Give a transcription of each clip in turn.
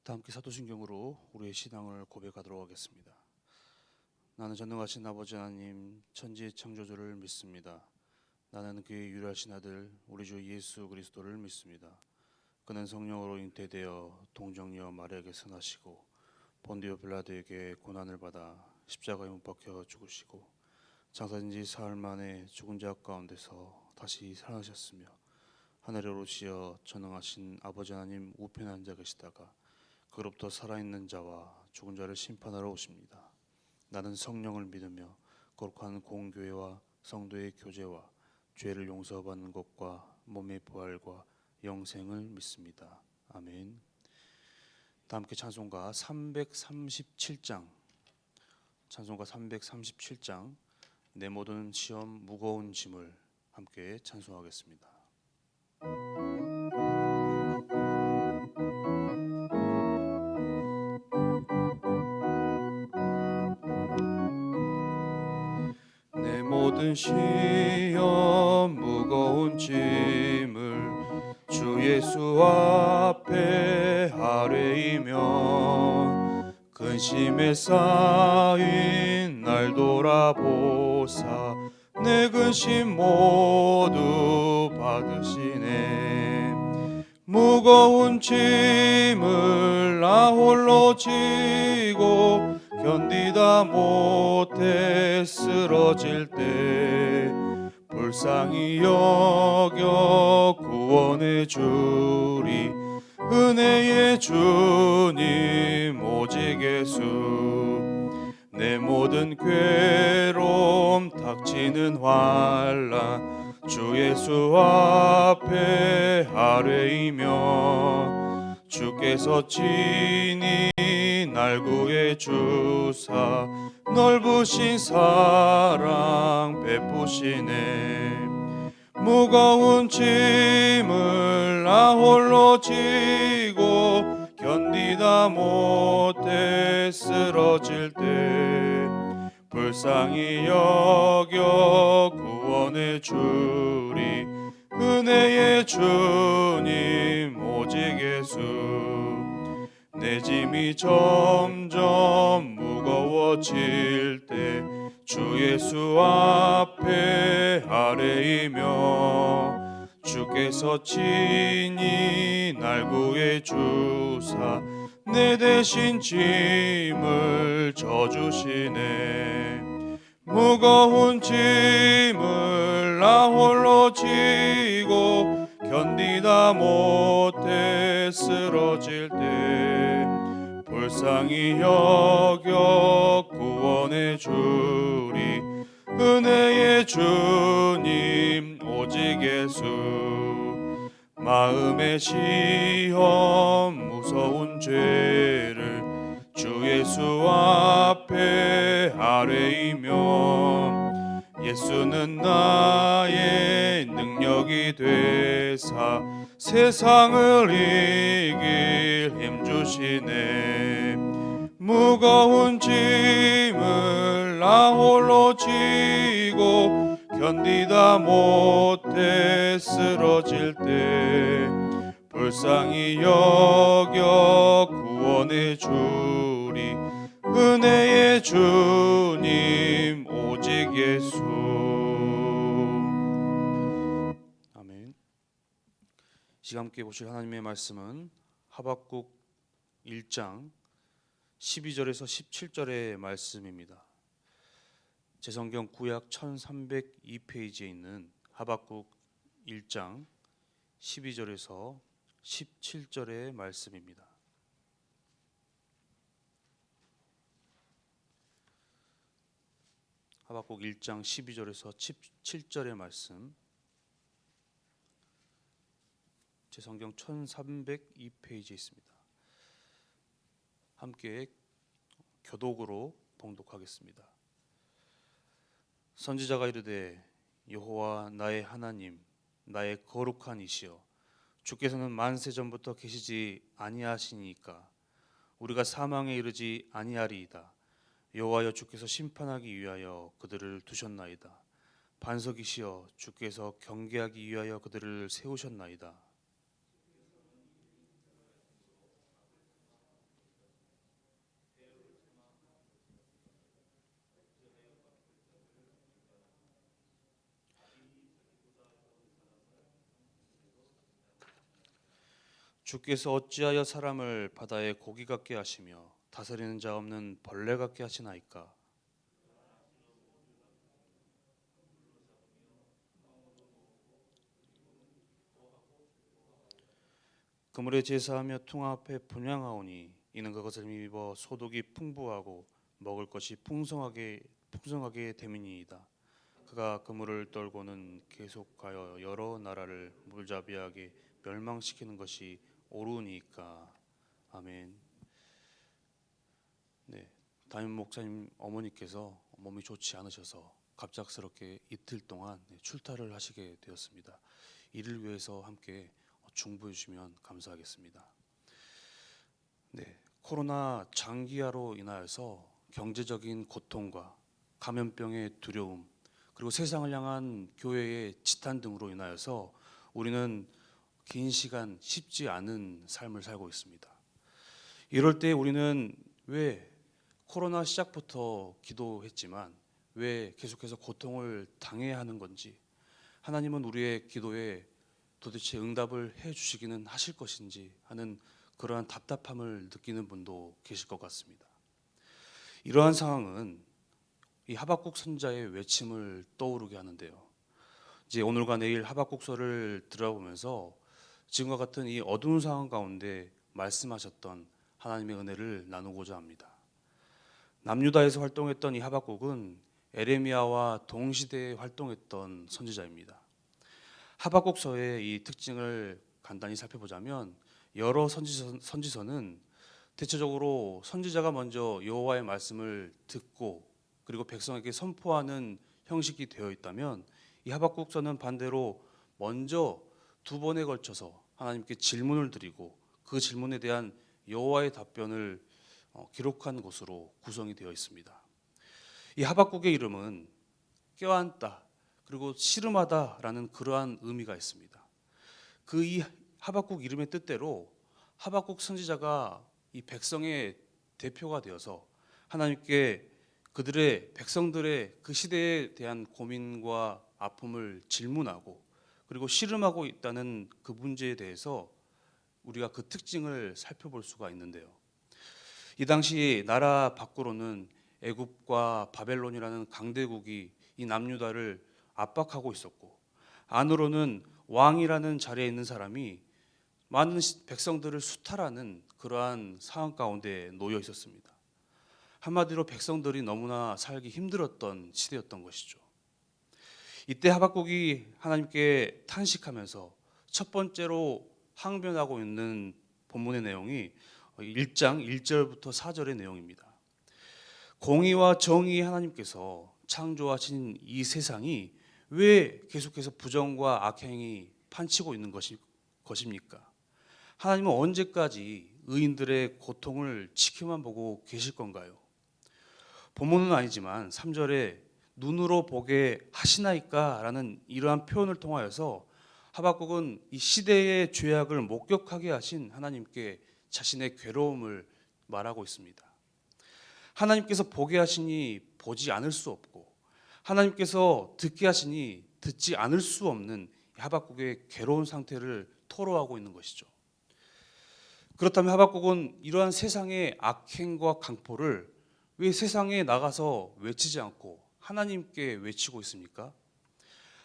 다 함께 사도신경으로 우리의 신앙을 고백하도록 하겠습니다. 나는 전능하신 아버지 하나님 천지의 창조주를 믿습니다. 나는 그의 유일하신 아들 우리 주 예수 그리스도를 믿습니다. 그는 성령으로 잉태되어 동정녀 마리아에게서 나시고 본디오 빌라도에게 고난을 받아 십자가에 못 박혀 죽으시고 장사된 지 사흘 만에 죽은 자 가운데서 다시 살아나셨으며 하늘에 오르시어 전능하신 아버지 하나님 우편에 앉아 계시다가 그로부터 살아있는 자와 죽은 자를 심판하러 오십니다. 나는 성령을 믿으며 거룩한 공교회와 성도의 교제와 죄를 용서받는 것과 몸의 부활과 영생을 믿습니다. 아멘. 다 함께 찬송가 337장 내 모든 시험 무거운 짐을 함께 찬송하겠습니다. 내 모든 시험 무거운 짐을 주 예수 앞에 아뢰이며 근심에 쌓인 날 돌아보사 내 근심 모두 받으시네. 무거운 짐을 나 홀로 지고 견디다 못해 쓰러질 때 불쌍히 여겨 구원해 주리 은혜의 주님 오직 예수. 내 모든 괴로움 닥치는 환난 주 예수 앞에 아뢰이며 주께서 친히 날 구해 주사 넓으신 사랑 베푸시네. 무거운 짐을 나 홀로 지고 견디다 못해 쓰러질 때 불쌍히 여겨 구원해 주리 은혜의 주님 오직 예수. 내 짐이 점점 무거워질 때 주 예수 앞에 아뢰이며 주께서 친히 날 구해 주사 내 대신 짐을 져주시네. 무거운 짐을 나 홀로 지고 견디다 못해 쓰러질 때 불쌍히 여겨 구원해 주리 은혜의 주님 오직 예수. 마음의 시험 무서운 죄를 주 예수 앞에 아뢰이며 예수는 나의 능력이 되사 세상을 이길 힘 주시네. 무거운 짐을 나 홀로 지고 견디다 못해 쓰러질 때 불쌍히 여겨 구원해 주리 은혜의 주님 오직 예수. 아멘. 시간 함께 보실 하나님의 말씀은 하박국 1장 12절에서 17절의 말씀입니다. 제 성경 구약 1302페이지에 있는 하박국 1장 12절에서 17절의 말씀입니다. 하박국 1장 12절에서 17절의 말씀, 제 성경 1302페이지에 있습니다. 함께 교독으로 봉독하겠습니다. 선지자가 이르되 여호와 나의 하나님 나의 거룩한 이시여 주께서는 만세 전부터 계시지 아니하시니까 우리가 사망에 이르지 아니하리이다. 여호와여 주께서 심판하기 위하여 그들을 두셨나이다. 반석이시여 주께서 경계하기 위하여 그들을 세우셨나이다. 주께서 어찌하여 사람을 바다의 고기 같게 하시며 다스리는 자 없는 벌레 같게 하시나이까. 그물에 제사하며 퉁 앞에 분향하오니 이는 그것을 입어 소득이 풍부하고 먹을 것이 풍성하게 됨이니이다. 그가 그물을 떨고는 계속하여 여러 나라를 물자비하게 멸망시키는 것이 옳으니까. 아멘. 네, 담임 목사님 어머니께서 몸이 좋지 않으셔서 갑작스럽게 이틀 동안 출타를 하시게 되었습니다. 이를 위해서 함께 중보해 주시면 감사하겠습니다. 네, 코로나 장기화로 인하여서 경제적인 고통과 감염병의 두려움, 그리고 세상을 향한 교회의 지탄 등으로 인하여서 우리는 긴 시간 쉽지 않은 삶을 살고 있습니다. 이럴 때 우리는 왜 코로나 시작부터 기도했지만 왜 계속해서 고통을 당해야 하는 건지, 하나님은 우리의 기도에 도대체 응답을 해 주시기는 하실 것인지 하는 그러한 답답함을 느끼는 분도 계실 것 같습니다. 이러한 상황은 이 하박국 선지자의 외침을 떠오르게 하는데요. 이제 오늘과 내일 하박국서를 들어보면서 지금과 같은 이 어두운 상황 가운데 말씀하셨던 하나님의 은혜를 나누고자 합니다. 남유다에서 활동했던 이 하박국은 에레미야와 동시대에 활동했던 선지자입니다. 하박국서의 이 특징을 간단히 살펴보자면 여러 선지서는 대체적으로 선지자가 먼저 여호와의 말씀을 듣고 그리고 백성에게 선포하는 형식이 되어 있다면 이 하박국서는 반대로 먼저 두 번에 걸쳐서 하나님께 질문을 드리고 그 질문에 대한 여호와의 답변을 기록한 것으로 구성이 되어 있습니다. 이 하박국의 이름은 껴안다 그리고 씨름하다라는 그러한 의미가 있습니다. 그 이 하박국 이름의 뜻대로 하박국 선지자가 이 백성의 대표가 되어서 하나님께 그들의 백성들의 그 시대에 대한 고민과 아픔을 질문하고 그리고 씨름하고 있다는 그 문제에 대해서 우리가 그 특징을 살펴볼 수가 있는데요. 이 당시 나라 밖으로는 애굽과 바벨론이라는 강대국이 이 남유다를 압박하고 있었고 안으로는 왕이라는 자리에 있는 사람이 많은 백성들을 수탈하는 그러한 상황 가운데 놓여 있었습니다. 한마디로 백성들이 너무나 살기 힘들었던 시대였던 것이죠. 이때 하박국이 하나님께 탄식하면서 첫 번째로 항변하고 있는 본문의 내용이 1장 1절부터 4절의 내용입니다. 공의와 정의의 하나님께서 창조하신 이 세상이 왜 계속해서 부정과 악행이 판치고 있는 것입니까? 하나님은 언제까지 의인들의 고통을 지켜만 보고 계실 건가요? 본문은 아니지만 3절에 눈으로 보게 하시나이까 라는 이러한 표현을 통하여서 하박국은 이 시대의 죄악을 목격하게 하신 하나님께 자신의 괴로움을 말하고 있습니다. 하나님께서 보게 하시니 보지 않을 수 없고 하나님께서 듣게 하시니 듣지 않을 수 없는 하박국의 괴로운 상태를 토로하고 있는 것이죠. 그렇다면 하박국은 이러한 세상의 악행과 강포를 왜 세상에 나가서 외치지 않고 하나님께 외치고 있습니까?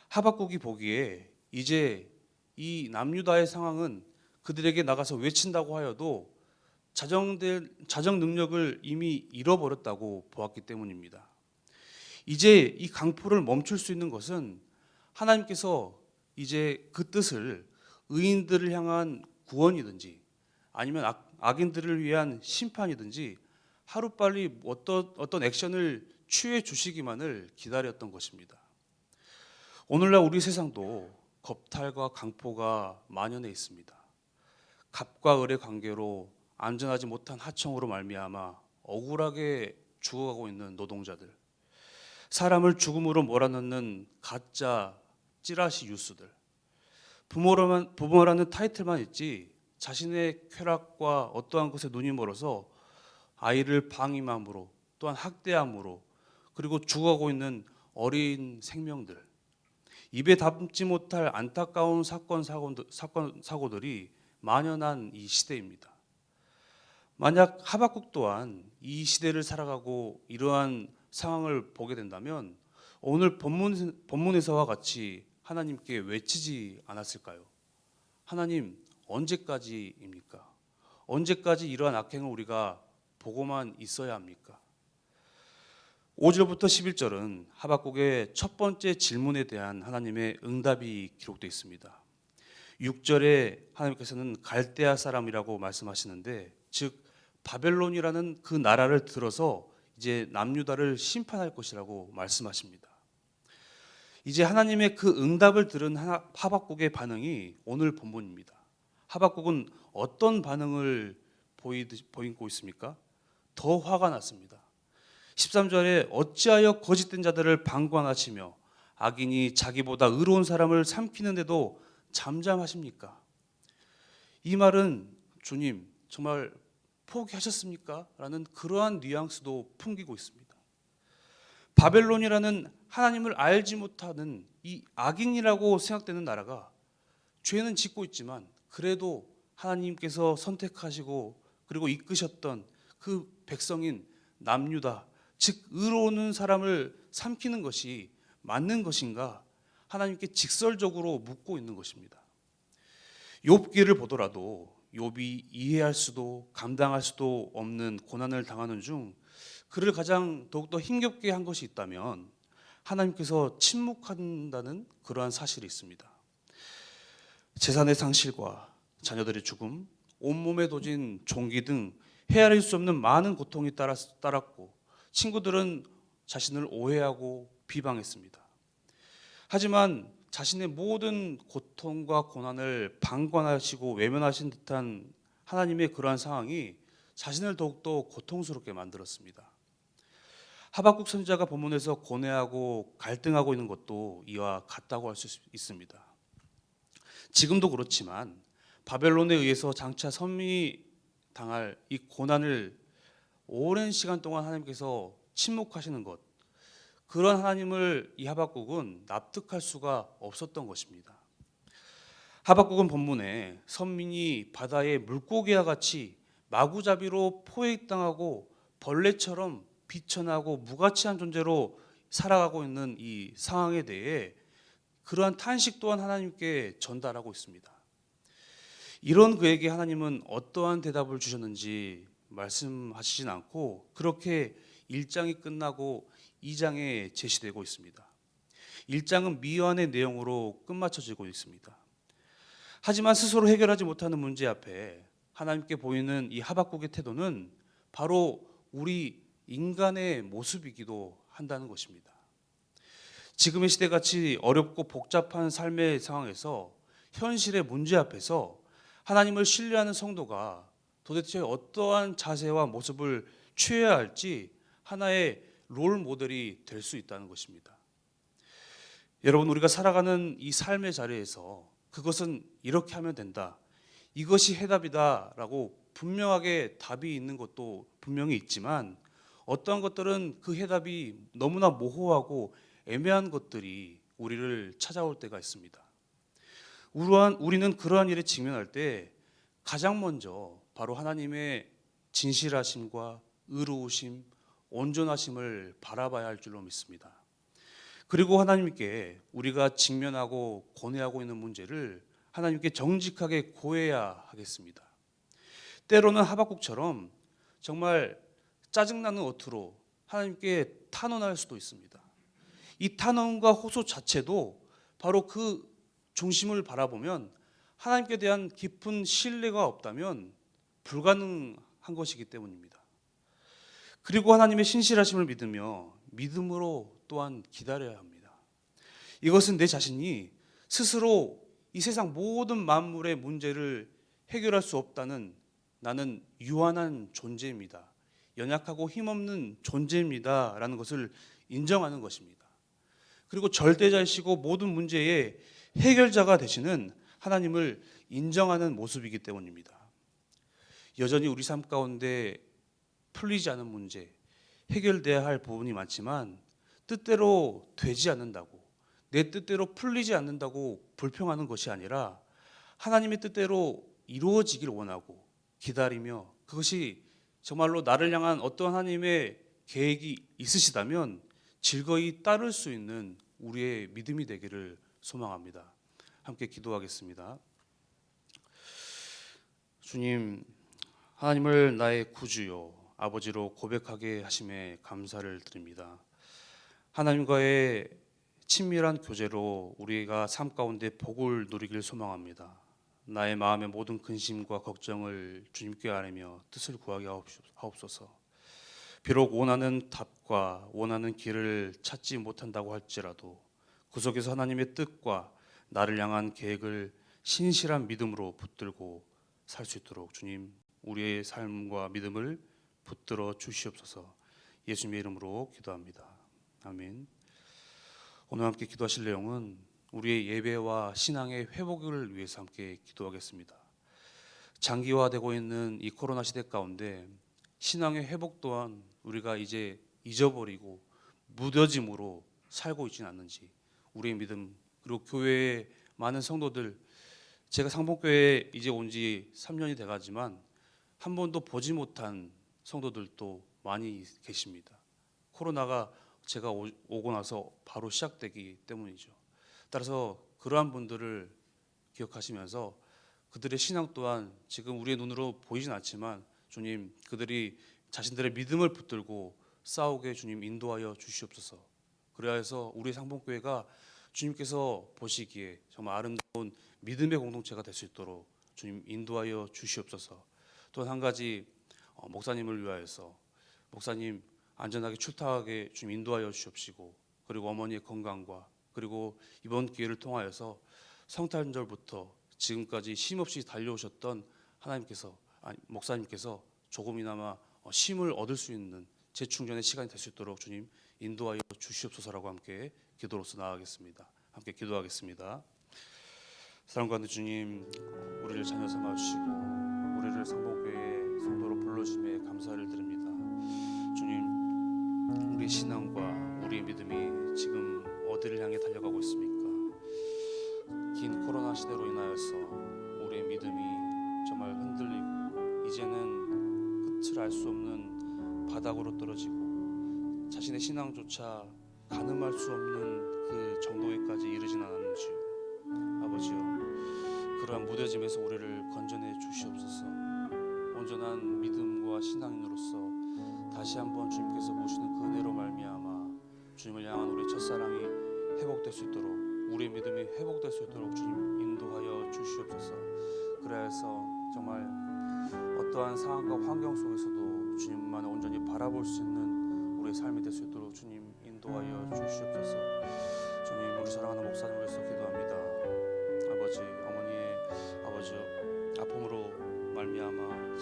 하박국이 보기에 이제 이 남유다의 상황은 그들에게 나가서 외친다고 하여도 자정 능력을 이미 잃어버렸다고 보았기 때문입니다. 이제 이 강포를 멈출 수 있는 것은 하나님께서 이제 그 뜻을 의인들을 향한 구원이든지 아니면 악인들을 위한 심판이든지 하루빨리 어떤 액션을 취해 주시기만을 기다렸던 것입니다. 오늘날 우리 세상도 겁탈과 강포가 만연해 있습니다. 갑과 을의 관계로 안전하지 못한 하청으로 말미암아 억울하게 죽어가고 있는 노동자들, 사람을 죽음으로 몰아넣는 가짜 찌라시 뉴스들, 부모라는 타이틀만 있지 자신의 쾌락과 어떠한 것에 눈이 멀어서 아이를 방임함으로 또한 학대함으로 그리고 죽어가고 있는 어린 생명들, 입에 담지 못할 안타까운 사고들이 만연한 이 시대입니다. 만약 하박국 또한 이 시대를 살아가고 이러한 상황을 보게 된다면 오늘 본문에서와 같이 하나님께 외치지 않았을까요? 하나님, 언제까지입니까? 언제까지 이러한 악행을 우리가 보고만 있어야 합니까? 5절부터 11절은 하박국의 첫 번째 질문에 대한 하나님의 응답이 기록되어 있습니다. 6절에 하나님께서는 갈대아 사람이라고 말씀하시는데, 즉 바벨론이라는 그 나라를 들어서 이제 남유다를 심판할 것이라고 말씀하십니다. 이제 하나님의 그 응답을 들은 하박국의 반응이 오늘 본문입니다. 하박국은 어떤 반응을 보이고 있습니까? 더 화가 났습니다. 13절에 어찌하여 거짓된 자들을 방관하시며 악인이 자기보다 의로운 사람을 삼키는데도 잠잠하십니까? 이 말은 주님 정말 포기하셨습니까? 라는 그러한 뉘앙스도 풍기고 있습니다. 바벨론이라는 하나님을 알지 못하는 이 악인이라고 생각되는 나라가 죄는 짓고 있지만 그래도 하나님께서 선택하시고 그리고 이끄셨던 그 백성인 남유다, 즉 의로운 사람을 삼키는 것이 맞는 것인가 하나님께 직설적으로 묻고 있는 것입니다. 욥기를 보더라도 욥이 이해할 수도 감당할 수도 없는 고난을 당하는 중 그를 가장 더욱더 힘겹게 한 것이 있다면 하나님께서 침묵한다는 그러한 사실이 있습니다. 재산의 상실과 자녀들의 죽음, 온몸에 도진 종기 등 헤아릴 수 없는 많은 고통이 따랐고 친구들은 자신을 오해하고 비방했습니다. 하지만 자신의 모든 고통과 고난을 방관하시고 외면하신 듯한 하나님의 그러한 상황이 자신을 더욱더 고통스럽게 만들었습니다. 하박국 선지자가 본문에서 고뇌하고 갈등하고 있는 것도 이와 같다고 할 수 있습니다. 지금도 그렇지만 바벨론에 의해서 장차 선민이 당할 이 고난을 오랜 시간 동안 하나님께서 침묵하시는 것, 그런 하나님을 이 하박국은 납득할 수가 없었던 것입니다. 하박국은 본문에 선민이 바다의 물고기와 같이 마구잡이로 포획당하고 벌레처럼 비천하고 무가치한 존재로 살아가고 있는 이 상황에 대해 그러한 탄식 또한 하나님께 전달하고 있습니다. 이런 그에게 하나님은 어떠한 대답을 주셨는지 말씀하시진 않고 그렇게 1장이 끝나고 2장에 제시되고 있습니다. 1장은 미완의 내용으로 끝마쳐지고 있습니다. 하지만 스스로 해결하지 못하는 문제 앞에 하나님께 보이는 이 하박국의 태도는 바로 우리 인간의 모습이기도 한다는 것입니다. 지금의 시대같이 어렵고 복잡한 삶의 상황에서 현실의 문제 앞에서 하나님을 신뢰하는 성도가 도대체 어떠한 자세와 모습을 취해야 할지 하나의 롤 모델이 될 수 있다는 것입니다. 여러분, 우리가 살아가는 이 삶의 자리에서 그것은 이렇게 하면 된다, 이것이 해답이다라고 분명하게 답이 있는 것도 분명히 있지만 어떠한 것들은 그 해답이 너무나 모호하고 애매한 것들이 우리를 찾아올 때가 있습니다. 우리는 그러한 일에 직면할 때 가장 먼저 바로 하나님의 진실하심과 의로우심, 온전하심을 바라봐야 할 줄로 믿습니다. 그리고 하나님께 우리가 직면하고 고뇌하고 있는 문제를 하나님께 정직하게 고해야 하겠습니다. 때로는 하박국처럼 정말 짜증나는 어투로 하나님께 탄원할 수도 있습니다. 이 탄원과 호소 자체도 바로 그 중심을 바라보면 하나님께 대한 깊은 신뢰가 없다면 불가능한 것이기 때문입니다. 그리고 하나님의 신실하심을 믿으며 믿음으로 또한 기다려야 합니다. 이것은 내 자신이 스스로 이 세상 모든 만물의 문제를 해결할 수 없다는, 나는 유한한 존재입니다, 연약하고 힘없는 존재입니다 라는 것을 인정하는 것입니다. 그리고 절대자이시고 모든 문제의 해결자가 되시는 하나님을 인정하는 모습이기 때문입니다. 여전히 우리 삶 가운데 풀리지 않은 문제, 해결돼야 할 부분이 많지만 뜻대로 되지 않는다고, 내 뜻대로 풀리지 않는다고 불평하는 것이 아니라 하나님의 뜻대로 이루어지길 원하고 기다리며 그것이 정말로 나를 향한 어떤 하나님의 계획이 있으시다면 즐거이 따를 수 있는 우리의 믿음이 되기를 소망합니다. 함께 기도하겠습니다. 주님, 하나님을 나의 구주요 아버지로 고백하게 하심에 감사를 드립니다. 하나님과의 친밀한 교제로 우리가 삶 가운데 복을 누리길 소망합니다. 나의 마음의 모든 근심과 걱정을 주님께 아뢰며 뜻을 구하게 하옵소서. 비록 원하는 답과 원하는 길을 찾지 못한다고 할지라도 그 속에서 하나님의 뜻과 나를 향한 계획을 신실한 믿음으로 붙들고 살 수 있도록 주님 우리의 삶과 믿음을 붙들어 주시옵소서. 예수님의 이름으로 기도합니다. 아멘. 오늘 함께 기도하실 내용은 우리의 예배와 신앙의 회복을 위해서 함께 기도하겠습니다. 장기화되고 있는 이 코로나 시대 가운데 신앙의 회복 또한 우리가 이제 잊어버리고 무뎌짐으로 살고 있지는 않는지, 우리의 믿음 그리고 교회의 많은 성도들, 제가 상봉교회에 이제 온 지 3년이 돼가지만 한 번도 보지 못한 성도들도 많이 계십니다. 코로나가 제가 오고 나서 바로 시작되기 때문이죠. 따라서 그러한 분들을 기억하시면서 그들의 신앙 또한 지금 우리의 눈으로 보이진 않지만 주님 그들이 자신들의 믿음을 붙들고 싸우게 주님 인도하여 주시옵소서. 그래야 해서 우리 상봉교회가 주님께서 보시기에 정말 아름다운 믿음의 공동체가 될 수 있도록 주님 인도하여 주시옵소서. 또 한 가지 목사님을 위하여서 목사님 안전하게 출타하게 주님 인도하여 주시옵시고, 그리고 어머니의 건강과 그리고 이번 기회를 통하여서 성탄절부터 지금까지 쉼없이 달려오셨던 하나님께서 목사님께서 조금이나마 쉼을 얻을 수 있는 재충전의 시간이 될 수 있도록 주님 인도하여 주시옵소서라고 함께 기도로서 나아가겠습니다. 함께 기도하겠습니다. 사랑과 는 주님, 우리를 자녀 삼아 주시고 우리를 상봉교회의 성도로 불러주심에 감사를 드립니다. 주님, 우리의 신앙과 우리의 믿음이 지금 어디를 향해 달려가고 있습니까? 긴 코로나 시대로 인하여서 우리의 믿음이 정말 흔들리고 이제는 끝을 알 수 없는 바닥으로 떨어지고 자신의 신앙조차 가늠할 수 없는 그 정도에까지 이르진 않았는지요. 아버지요, 그러한 무뎌짐에서 우리를 건져내 주시옵소서. 온전한 믿음과 신앙인으로서 다시 한번 주님께서 보시는 그 은혜로 말미암아 주님을 향한 우리 첫사랑이 회복될 수 있도록, 우리의 믿음이 회복될 수 있도록 주님 인도하여 주시옵소서. 그래서 정말 어떠한 상황과 환경 속에서도 주님만 온전히 바라볼 수 있는 우리의 삶이 될 수 있도록 주님 인도하여 주시옵소서. 주님, 우리 사랑하는 목사님을 위해서 기도합니다. 아버지, 어머니의 아버지 아픔으로 말미암아